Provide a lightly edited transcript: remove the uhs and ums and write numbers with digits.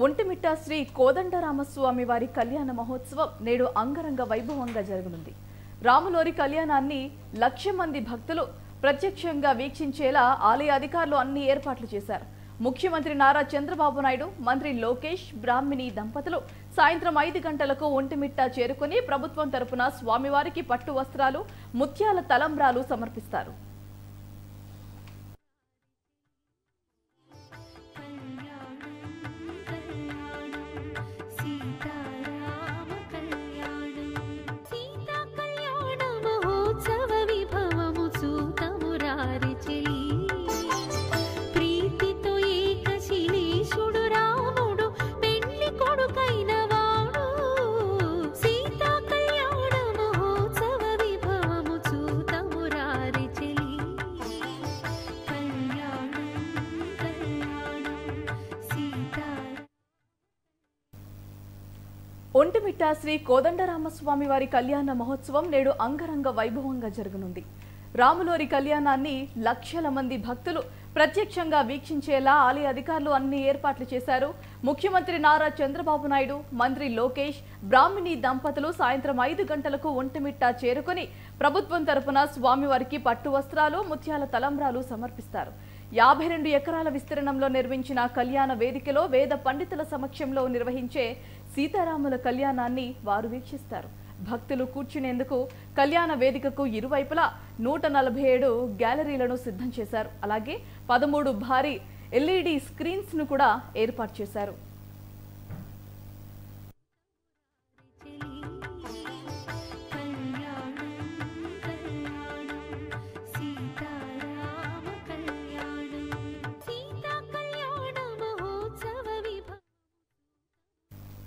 ఒంటిమిట్ట శ్రీ కోదండరామస్వామి వారి కళ్యాణ మహోత్సవం నేడు అంగరంగ వైభవంగా జరగనుంది. రాములోరి కళ్యాణాన్ని 1,00,000 మంది భక్తులు ప్రత్యక్షంగా వీక్షించేలా ఆలయ అధికారులు అన్ని ఏర్పాట్లు చేశారు. ముఖ్యమంత్రి నారా చంద్రబాబు నాయుడు, మంత్రి లోకేష్, బ్రాహ్మిణి దంపతులు సాయంత్రం 5 గంటలకు ఒంటిమిట్ట చేరుకుని ప్రభుత్వం తరపున స్వామివారికి పట్టు వస్త్రాలు, ముత్యాల తలంబ్రాలు సమర్పిస్తారు. ఒంటిమిట్ట శ్రీ కోదండరామస్వామి వారి కళ్యాణ మహోత్సవం నేడు అంగరంగ వైభవంగా జరగనుంది. రాములోరి కళ్యాణాన్ని 1,00,000 మంది భక్తులు ప్రత్యక్షంగా వీక్షించేలా ఆలయ అధికారులు అన్ని ఏర్పాట్లు చేశారు. ముఖ్యమంత్రి నారా చంద్రబాబు నాయుడు, మంత్రి లోకేష్, బ్రాహ్మిణి దంపతులు సాయంత్రం 5 గంటలకు ఒంటిమిట్ట చేరుకుని ప్రభుత్వం తరపున స్వామివారికి పట్టు వస్త్రాలు, ముత్యాల తలంబ్రాలు సమర్పిస్తారు. 52 ఎకరాల విస్తీర్ణంలో నిర్మించిన కళ్యాణ వేదికలో వేద పండితుల సమక్షంలో నిర్వహించే సీతారాముల కళ్యాణాన్ని వారు వీక్షిస్తారు. భక్తులు కూర్చునేందుకు కళ్యాణ వేదికకు ఇరువైపులా 147 గ్యాలరీలను సిద్ధం చేశారు. అలాగే 13 భారీ LED స్క్రీన్స్ ను కూడా ఏర్పాటు చేశారు.